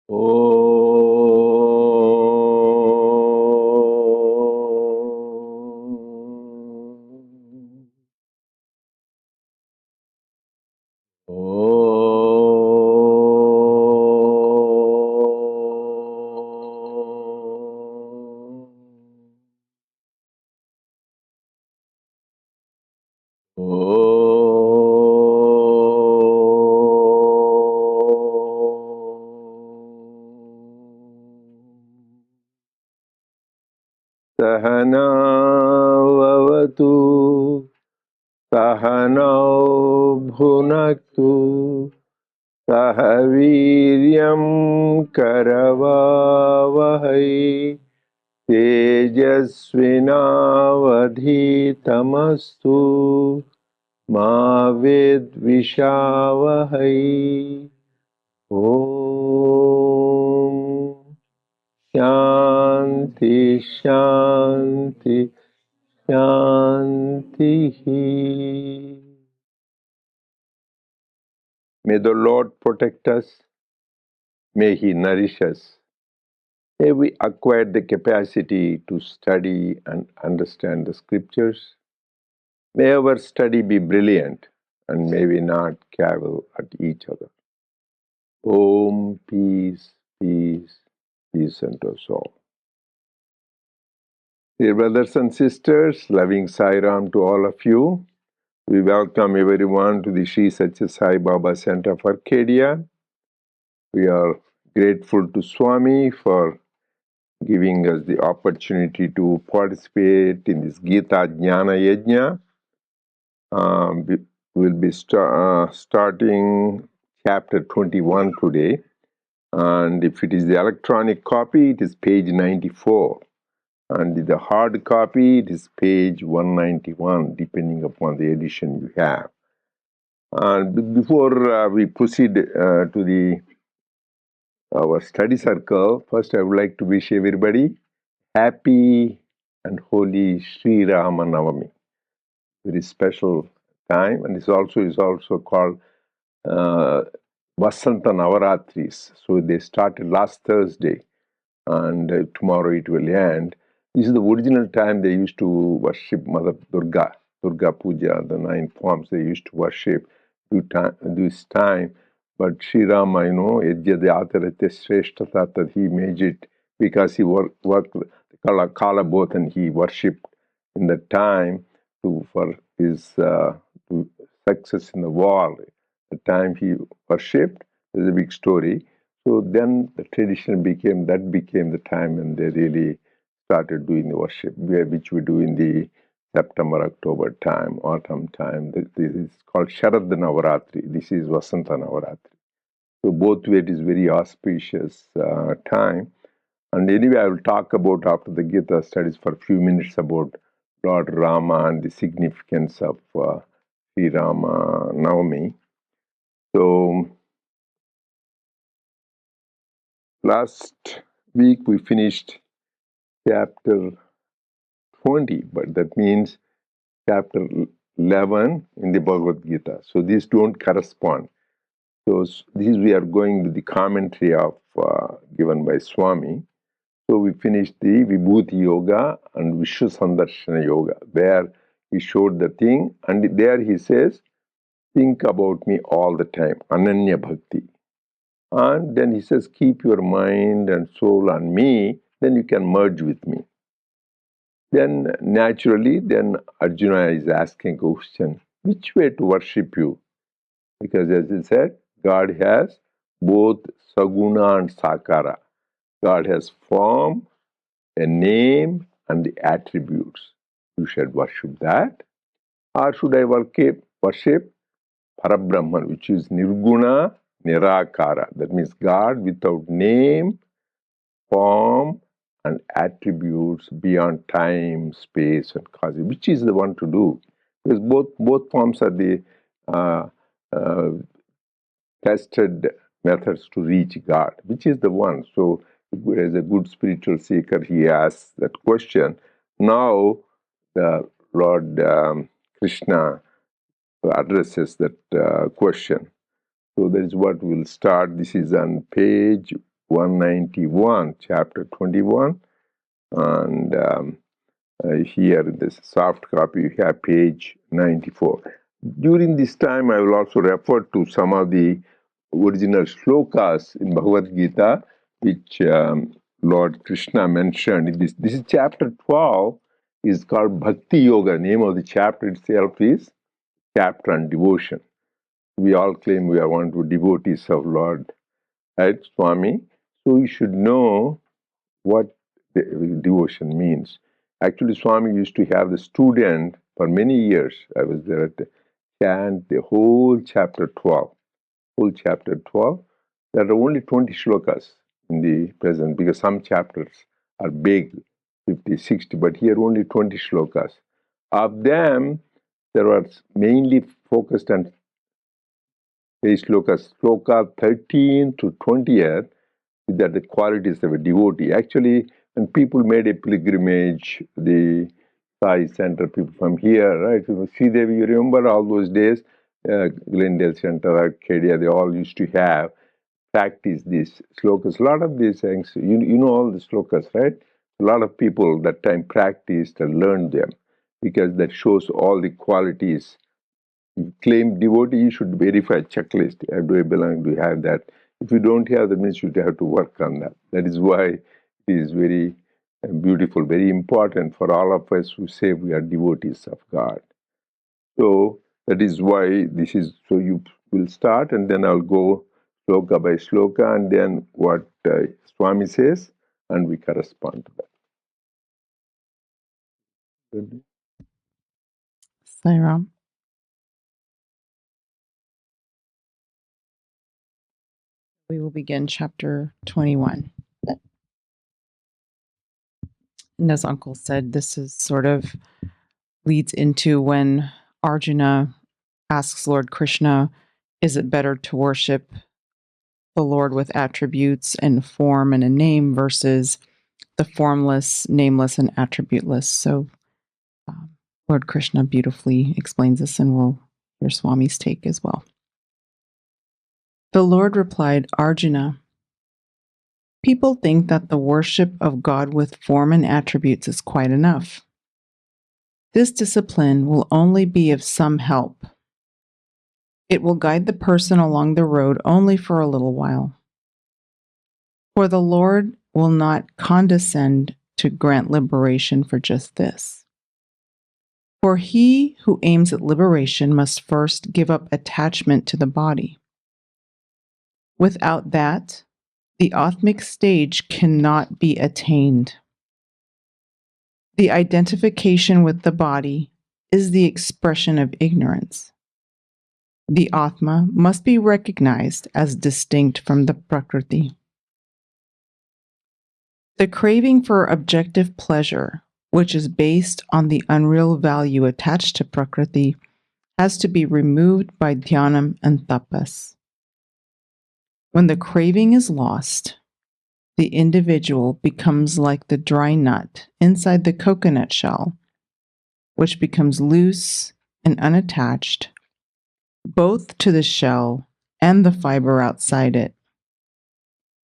Sahanavavatu Sahanau Bhunaktu Sahaviryam Karavavahai Tejasvinavadhitamastu Ma Vidvishavahai. Om Shanti Shanti Shanti. May the Lord protect us. May He nourish us. May we acquire the capacity to study and understand the scriptures. May our study be brilliant, and may we not cavil at each other. Om, peace, peace, peace unto us all. Dear brothers and sisters, loving Sai Ram to all of you. We welcome everyone to the Sri Sathya Sai Baba Center of Arcadia. We are grateful to Swami for giving us the opportunity to participate in this Gita Jnana Yajna. We'll be starting chapter 21 today. And if it is the electronic copy, it is page 94. And the hard copy, it is page 191, depending upon the edition you have. And before we proceed to our study circle, first I would like to wish everybody happy and holy Sri Rama Navami. Very special time, and is also called Vasanta Navaratris. So they started last Thursday, and tomorrow it will end. This is the original time they used to worship Mother Durga, Durga Puja, the 9 forms they used to worship this time. But Sri Rama, Yajyadyatarate Sreshtata, that he made it because he worked Kala both, and he worshipped in the time for his success in the war. The time he worshipped, there's a big story. So then the tradition became the time, and they really started doing the worship, which we do in the September, October time, autumn time. This is called Sharad Navaratri. This is Vasanta Navaratri. So both way it is very auspicious time. And anyway, I will talk about after the Gita studies for a few minutes about Lord Rama and the significance of Sri Rama Navami. So last week we finished chapter 20, but that means chapter 11 in the Bhagavad Gita. So these don't correspond. So these we are going with the commentary of given by Swami. So we finished the Vibhuti Yoga and Vishwa Sandarshana Yoga, where he showed the thing, and there he says, think about me all the time, Ananya Bhakti. And then he says, keep your mind and soul on me, then you can merge with me. Then naturally, Arjuna is asking a question, which way to worship you? Because as he said, God has both Saguna and Sakara. God has form, a name, and the attributes. You should worship that. Or should I worship Parabrahman, which is Nirguna Nirakara. That means God without name, form, and attributes beyond time, space, and cause. Which is the one to do? Because both forms are the tested methods to reach God. Which is the one? So, as a good spiritual seeker, he asks that question. Now, the Lord Krishna addresses that question. So that is what we'll start. This is on page 191, chapter 21. And here in this soft copy, you have page 94. During this time, I will also refer to some of the original shlokas in Bhagavad Gita, which Lord Krishna mentioned. This is chapter 12, is called Bhakti Yoga. Name of the chapter itself is Chapter on Devotion. We all claim we are one of devotees of Lord, right, Swami? So we should know what devotion means. Actually, Swami used to have the student for many years. I was there at the chant the whole chapter 12. Whole chapter 12. There are only 20 shlokas in the present because some chapters are big, 50, 60, but here only 20 shlokas. Of them, there was mainly focused on these shlokas. Shloka 13 to 20th, that the qualities of a devotee. Actually, when people made a pilgrimage, the Sai Center people from here, right? Sridevi, you remember all those days? Glendale Center, Arcadia, they all used to have practice these slokas. A lot of these things, you know all the slokas, right? A lot of people that time practiced and learned them because that shows all the qualities. You claim devotee, you should verify checklist. Do I belong? Do you have that? If you don't have, that means you have to work on that. That is why it is very beautiful, very important for all of us who say we are devotees of God. So that is why this is, so you will start and then I'll go sloka by sloka and then what Swami says and we correspond to that. Sairam. We will begin chapter 21. And as Uncle said, this is sort of leads into when Arjuna asks Lord Krishna, is it better to worship the Lord with attributes and form and a name versus the formless, nameless, and attributeless? So Lord Krishna beautifully explains this, and we'll hear Swami's take as well. The Lord replied, Arjuna, people think that the worship of God with form and attributes is quite enough. This discipline will only be of some help. It will guide the person along the road only for a little while. For the Lord will not condescend to grant liberation for just this. For he who aims at liberation must first give up attachment to the body. Without that, the Atmic stage cannot be attained. The identification with the body is the expression of ignorance. The Atma must be recognized as distinct from the Prakriti. The craving for objective pleasure, which is based on the unreal value attached to Prakriti, has to be removed by dhyanam and tapas. When the craving is lost, the individual becomes like the dry nut inside the coconut shell, which becomes loose and unattached, both to the shell and the fiber outside it.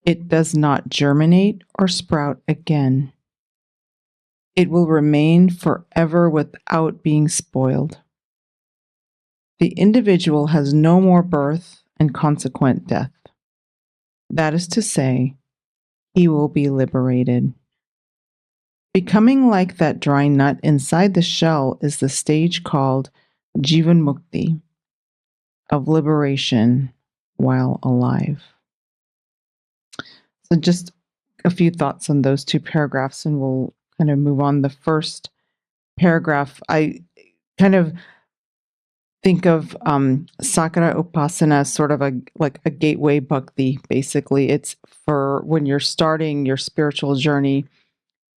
It does not germinate or sprout again. It will remain forever without being spoiled. The individual has no more birth and consequent death. That is to say, he will be liberated. Becoming like that dry nut inside the shell is the stage called Jivan Mukti, of liberation while alive. So just a few thoughts on those two paragraphs, and we'll kind of move on. The first paragraph, I kind of think of Sakara Upasana as sort of like a gateway bhakti, basically. It's for when you're starting your spiritual journey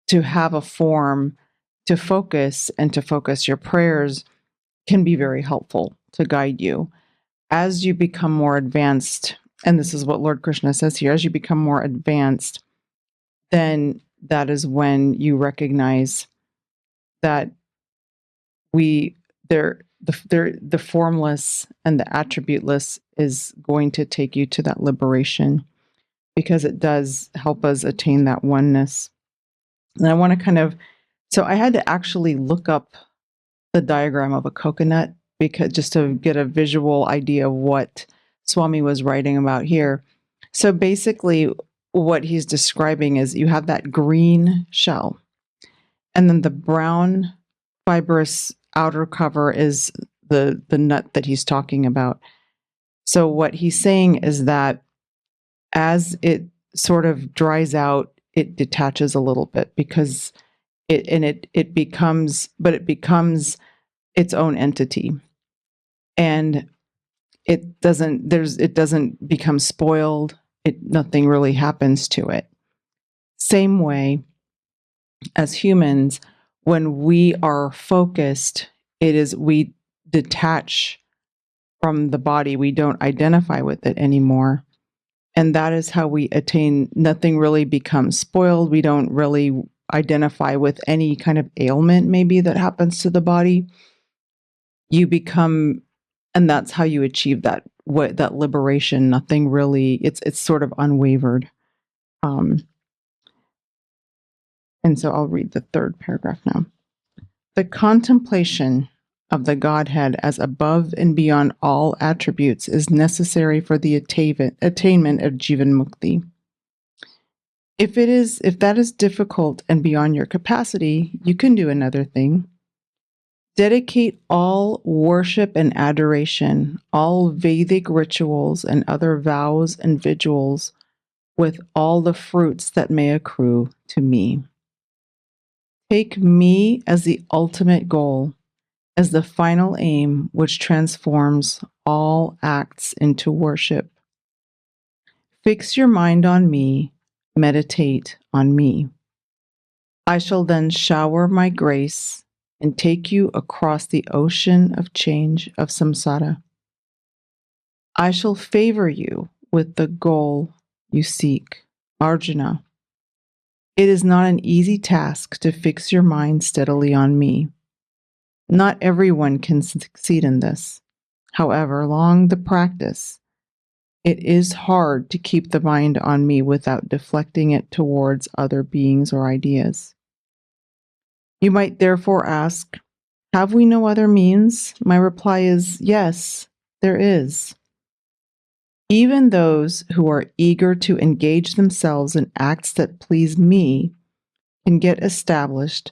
to have a form to focus and to focus your prayers can be very helpful to guide you. As you become more advanced, and this is what Lord Krishna says here, as you become more advanced, then that is when you recognize that the formless and the attributeless is going to take you to that liberation. because it does help us attain that oneness. And I want to so I had to actually look up the diagram of a coconut because just to get a visual idea of what Swami was writing about here. So basically, what he's describing is you have that green shell, and then the brown fibrous outer cover is the nut that he's talking about. So what he's saying is that as it sort of dries out, it detaches a little bit because it becomes its own entity, and it doesn't become spoiled. Nothing really happens to it. Same way as humans, when we are focused, we detach from the body. We don't identify with it anymore. And that is how we attain, nothing really becomes spoiled. We don't really identify with any kind of ailment maybe that happens to the body. You become, and that's how you achieve that liberation. Nothing really, it's sort of unwavered. And so I'll read the third paragraph now. The contemplation of the Godhead as above and beyond all attributes is necessary for the attainment of Jivan Mukti. If that is difficult and beyond your capacity, you can do another thing. Dedicate all worship and adoration, all Vedic rituals and other vows and vigils with all the fruits that may accrue to me. Take me as the ultimate goal, as the final aim which transforms all acts into worship. Fix your mind on me, meditate on me. I shall then shower my grace and take you across the ocean of change of samsara. I shall favor you with the goal you seek. Arjuna, it is not an easy task to fix your mind steadily on me. Not everyone can succeed in this. However long the practice, it is hard to keep the mind on me without deflecting it towards other beings or ideas. You might therefore ask, have we no other means? My reply is yes, there is. Even those who are eager to engage themselves in acts that please me can get established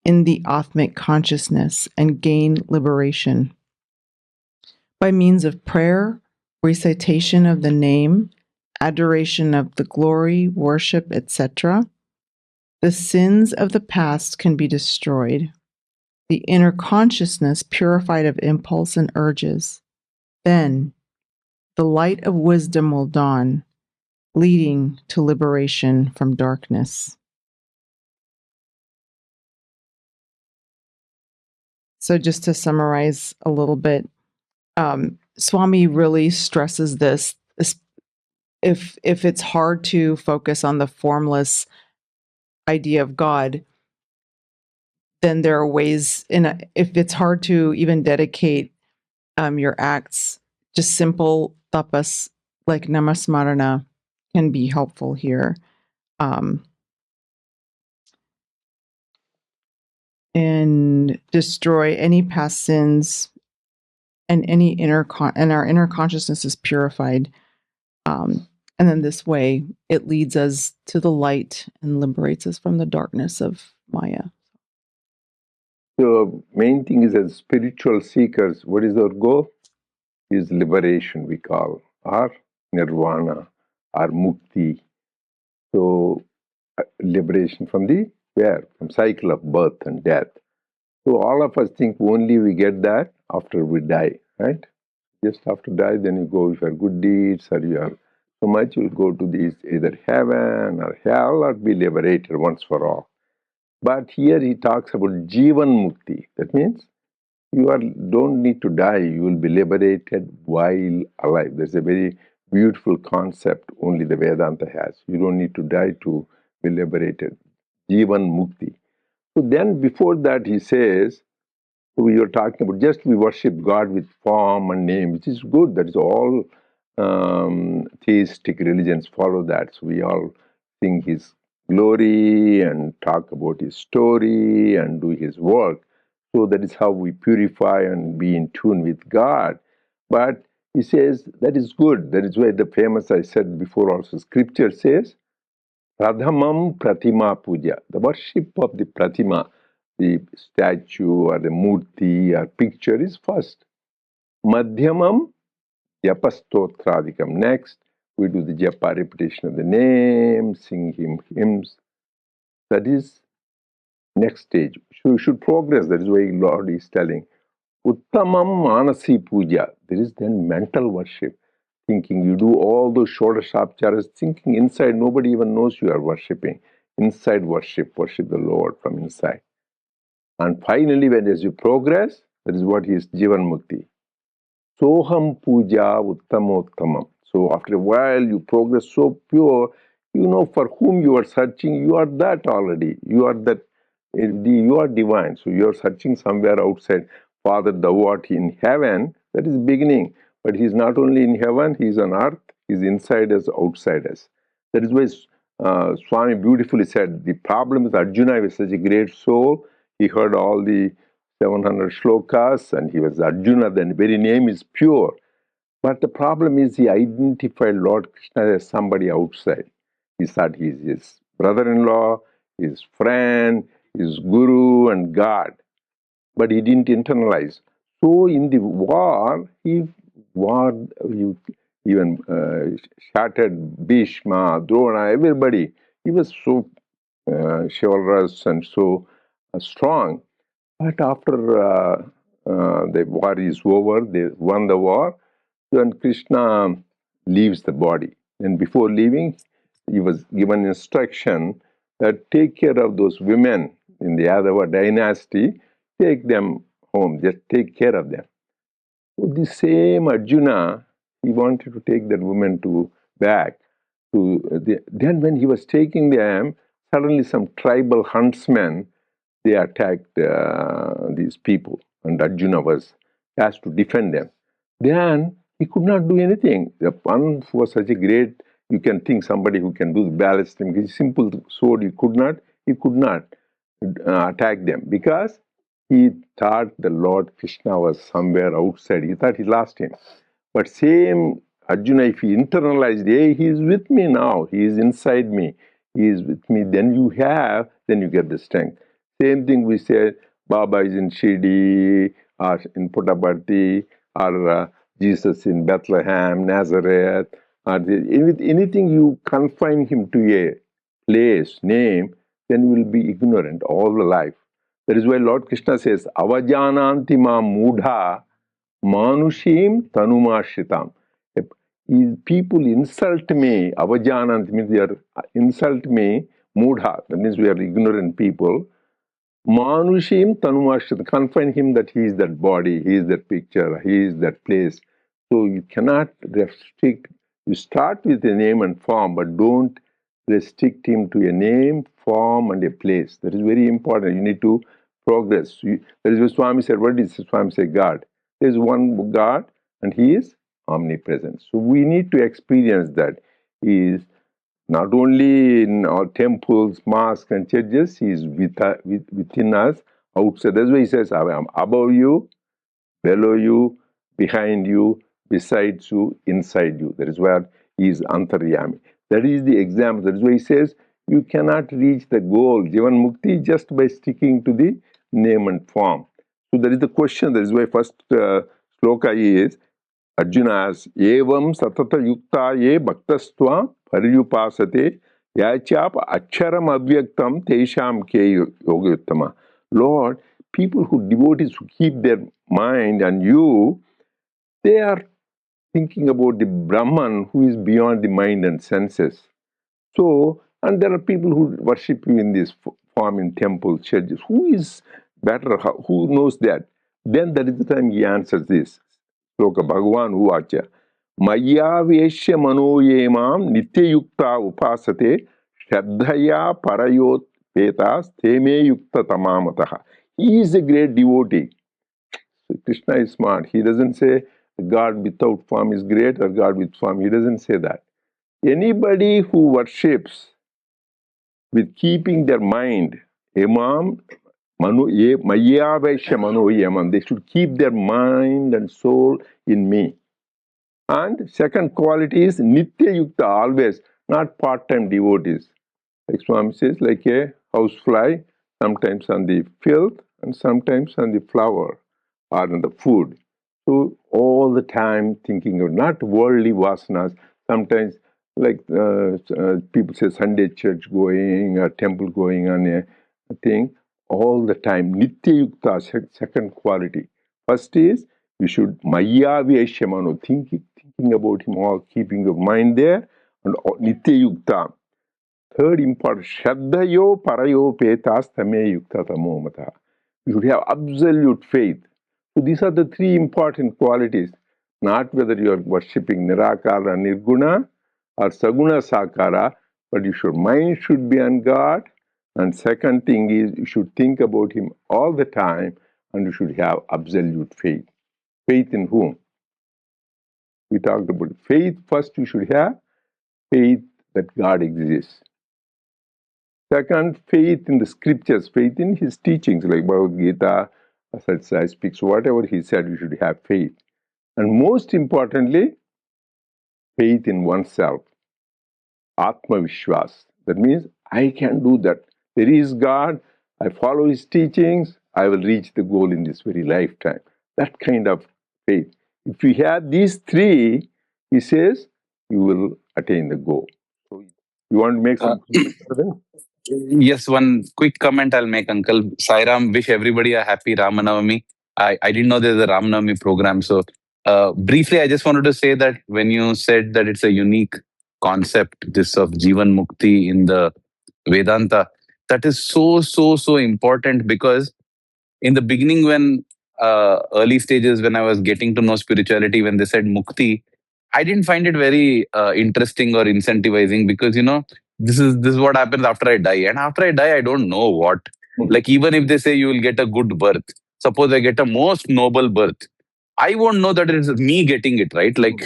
in the Atmic consciousness and gain liberation. By means of prayer, recitation of the name, adoration of the glory, worship, etc., the sins of the past can be destroyed, the inner consciousness purified of impulse and urges. Then, the light of wisdom will dawn, leading to liberation from darkness. So just to summarize a little bit, Swami really stresses this. If it's hard to focus on the formless idea of God, then there are ways if it's hard to even dedicate your acts, just simple tapas like namasmarana can be helpful here. And destroy any past sins, and any and our inner consciousness is purified. And then this way, it leads us to the light and liberates us from the darkness of Maya. So main thing is, as spiritual seekers, what is our goal? Is liberation, we call, or nirvana, or mukti. So liberation from from cycle of birth and death. So all of us think only we get that after we die, right? Just after die, then you go with your good deeds, or you are so much, you'll go to these either heaven or hell, or be liberated once for all. But here he talks about Jivan Mukti. That means you don't need to die. You will be liberated while alive. There's a very beautiful concept only the Vedanta has. You don't need to die to be liberated. Jivan Mukti. So then before that he says, we are talking about just we worship God with form and name, which is good. That is all theistic religions follow that. So we all sing his glory and talk about his story and do his work. So that is how we purify and be in tune with God. But he says that is good. That is why the famous, I said before also, scripture says, Pradhamam Pratima Puja. The worship of the Pratima, the statue or the murti or picture is first. Madhyamam Japastotradikam. Next, we do the japa, repetition of the name, sing hymns. That is next stage. So you should progress. That is why Lord is telling. Uttamam Manasi Puja. There is then mental worship. Thinking you do all those Shodashapcharas, thinking inside, nobody even knows you are worshipping. Inside worship the Lord from inside. And finally, when as you progress, that is what is Jivan Mukti. Soham Puja Uttamottamam. So after a while, you progress so pure, you know for whom you are searching, you are that already. You are that, you are divine. So you are searching somewhere outside. Father, thou art in heaven. That is beginning. But he is not only in heaven, he is on earth. He is inside us, outside us. That is why Swami beautifully said, the problem with Arjuna was such a great soul. He heard all the 700 shlokas and he was Arjuna. The very name is pure. But the problem is he identified Lord Krishna as somebody outside. He thought he is his brother-in-law, his friend, his guru and God. But he didn't internalize. So in the war, he even shattered Bhishma, Drona, everybody. He was so chivalrous and so strong. But after the war is over, they won the war, then Krishna leaves the body. And before leaving, he was given instruction that take care of those women in the Yadava dynasty, take them home, just take care of them. So the same Arjuna, he wanted to take that woman back. Then when he was taking them, suddenly some tribal huntsmen, they attacked these people, and Arjuna was asked to defend them. Then he could not do anything. The one was such a great, you can think somebody who can do the ballistic, his simple sword, he could not attack them because he thought the Lord Krishna was somewhere outside. He thought he lost him. But same Arjuna, if he internalized, hey, he is with me now, he is inside me, he is with me, then you get the strength. Same thing we say, Baba is in Shirdi, or in Puttaparthi, or Jesus in Bethlehem, Nazareth, or anything you confine him to a place, name, then you will be ignorant all the life. That is why Lord Krishna says, Avajananti ma mudha manushim tanumashritam. People insult me, avajananti means they are insult me, mudha, that means we are ignorant people. Manushim tanumashritam, confine him that he is that body, he is that picture, he is that place. So you cannot restrict, you start with a name and form, but don't restrict him to a name, form, and a place. That is very important. You need to progress. That is what Swami said. What did Swami say? God. There is one God, and He is omnipresent. So we need to experience that He is not only in our temples, mosques, and churches. He is within us, outside. That's why He says, I am above you, below you, behind you, besides you, inside you. That is where He is Antaryami. That is the example. That is why He says, you cannot reach the goal, Jivan Mukti, just by sticking to the name and form. So that is the question. That is why first sloka is, Arjuna asks, Evam satata yukta ye bhaktastva paryupasate yachap aksharam avyaktam teisham ke yogyuttama. Lord, people who devotees who keep their mind on you, they are thinking about the Brahman who is beyond the mind and senses. So, and there are people who worship you in this form in temples, churches. Who is better? Who knows that? Then that is the time he answers this. Sloka Bhagavan Uvacha. Maya Veshya Manoyemam Nityayukta Upasate Shraddhaya Parayot Petas Teme Yukta Tamamataha. He is a great devotee. So Krishna is smart. He doesn't say God without form is great or God with form. He doesn't say that. Anybody who worships with keeping their mind, Imam, Manu, Mayavesha Mano Yamam, they should keep their mind and soul in me. And second quality is Nitya Yukta, always, not part-time devotees. Like Swami says, like a housefly, sometimes on the filth and sometimes on the flower or on the food. So all the time thinking of not worldly vasanas, sometimes like people say Sunday church going or temple going on a thing, all the time. Nitya Yukta, second quality. First is you should Maya Vyeshamano, thinking about him all, keeping your mind there, and Nitya Yukta. Third important, Shraddhayo Parayo Petas Tame Yukta Tamo Mata. You should have absolute faith. So these are the three important qualities. Not whether you are worshipping Nirakara, Nirguna, or Saguna Sakara, but your mind should be on God. And second thing is you should think about Him all the time, and you should have absolute faith. Faith in whom? We talked about faith. First, you should have faith that God exists. Second, faith in the scriptures, faith in his teachings, like Bhagavad Gita, Sathya speaks, whatever he said, you should have faith. And most importantly, faith in oneself, Atma Vishwas. That means I can do that. There is God, I follow his teachings, I will reach the goal in this very lifetime. That kind of faith. If you have these three, he says, you will attain the goal. So you want to make Uh, some comments? yes, one quick comment I'll make, Uncle. Sairam, wish everybody a happy Ramanavami. I didn't know there's a Ramanavami program. So, briefly, I just wanted to say that when you said that it's a unique concept, this of Jivan Mukti in the Vedanta, that is so important because in the beginning when early stages when I was getting to know spirituality, when they said mukti, I didn't find it very interesting or incentivizing because this is what happens after I die, and after I die I don't know what. Like even if they say you will get a good birth, suppose I get a most noble birth, I won't know that it's me getting it, right? Like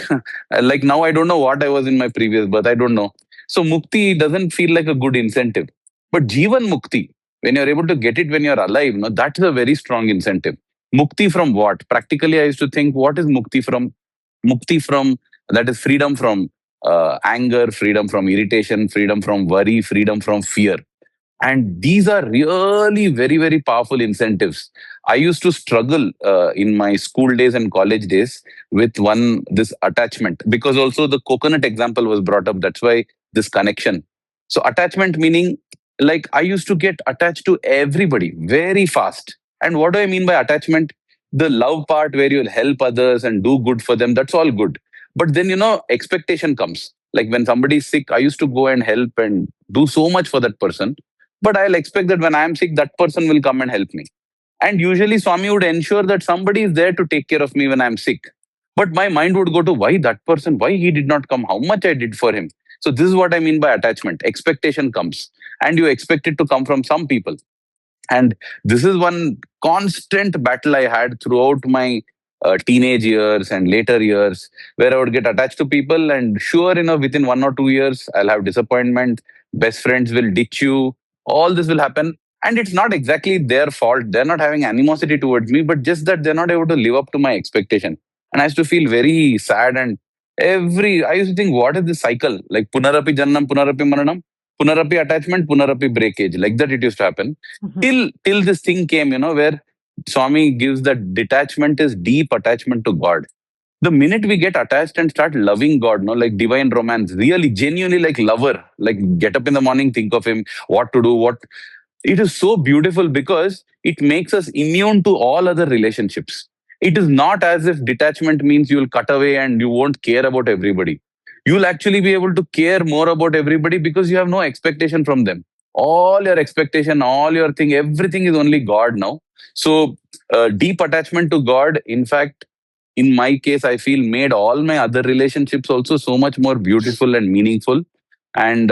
like now I don't know what I was in my previous birth, I don't know. So mukti doesn't feel like a good incentive. But jivan mukti, when you're able to get it when you're alive, no, that is a very strong incentive. Mukti from what? Practically, I used to think, what is mukti from? Mukti from, that is freedom from anger, freedom from irritation, freedom from worry, freedom from fear. And these are really very powerful incentives. I used to struggle in my school days and college days with this attachment, because also the coconut example was brought up. That's why this connection. So attachment meaning, like I used to get attached to everybody very fast. And what do I mean by attachment? The love part where you'll help others and do good for them, that's all good. But then expectation comes. Like when somebody is sick, I used to go and help and do so much for that person, but I'll expect that when I am sick, that person will come and help me. And usually Swami would ensure that somebody is there to take care of me when I'm sick. But my mind would go to why that person, why he did not come, how much I did for him. So this is what I mean by attachment. Expectation comes, and you expect it to come from some people. And this is one constant battle I had throughout my teenage years and later years, where I would get attached to people, and sure, within 1 or 2 years, I'll have disappointment. Best friends will ditch you. All this will happen. And it's not exactly their fault. They're not having animosity towards me, but just that they're not able to live up to my expectation. And I used to feel very sad. And I used to think, what is this cycle? Like Punarapi Jannam, Punarapi Maranam, Punarapi attachment, Punarapi breakage. Like that it used to happen till this thing came, where Swami gives that detachment is deep attachment to God. The minute we get attached and start loving God, no, like divine romance, really genuinely like lover, like get up in the morning, think of him, what to do, what. It is so beautiful because it makes us immune to all other relationships. It is not as if detachment means you'll cut away and you won't care about everybody. You'll actually be able to care more about everybody because you have no expectation from them. All your expectation, all your thing, everything is only God now. So, deep attachment to God, in fact, in my case, I feel made all my other relationships also so much more beautiful and meaningful. And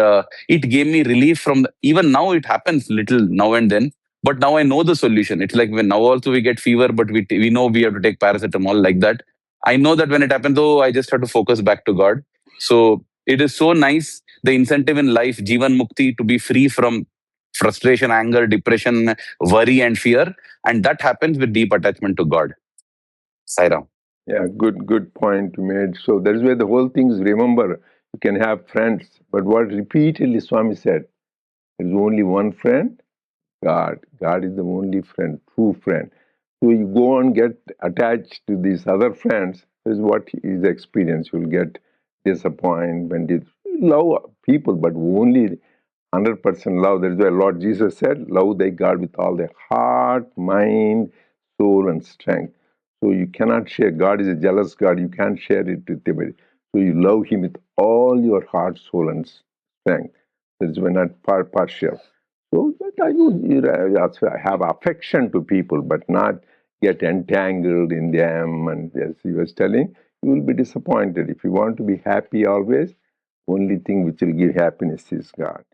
it gave me relief from even now it happens little now and then, but now I know the solution. It's like when now also we get fever, but we know we have to take paracetamol, like that. I know that when it happens, though, I just have to focus back to God. So it is so nice, the incentive in life, Jivan Mukti, to be free from frustration, anger, depression, worry, and fear. And that happens with deep attachment to God. Sairam. Yeah, good point you made. So that is where the whole thing is. Remember, you can have friends, but what repeatedly Swami said, there is only one friend, God. God is the only friend, true friend. So you go and get attached to these other friends, this is what is experience. You'll get disappointment. You love people, but only 100% love. That is why Lord Jesus said, love thy God with all thy heart, mind, soul, and strength. So you cannot share. God is a jealous God. You can't share it with anybody. So you love Him with all your heart, soul, and strength. That is why not partial. So that I also have affection to people, but not get entangled in them. And as he was telling, you will be disappointed. If you want to be happy always, only thing which will give happiness is God.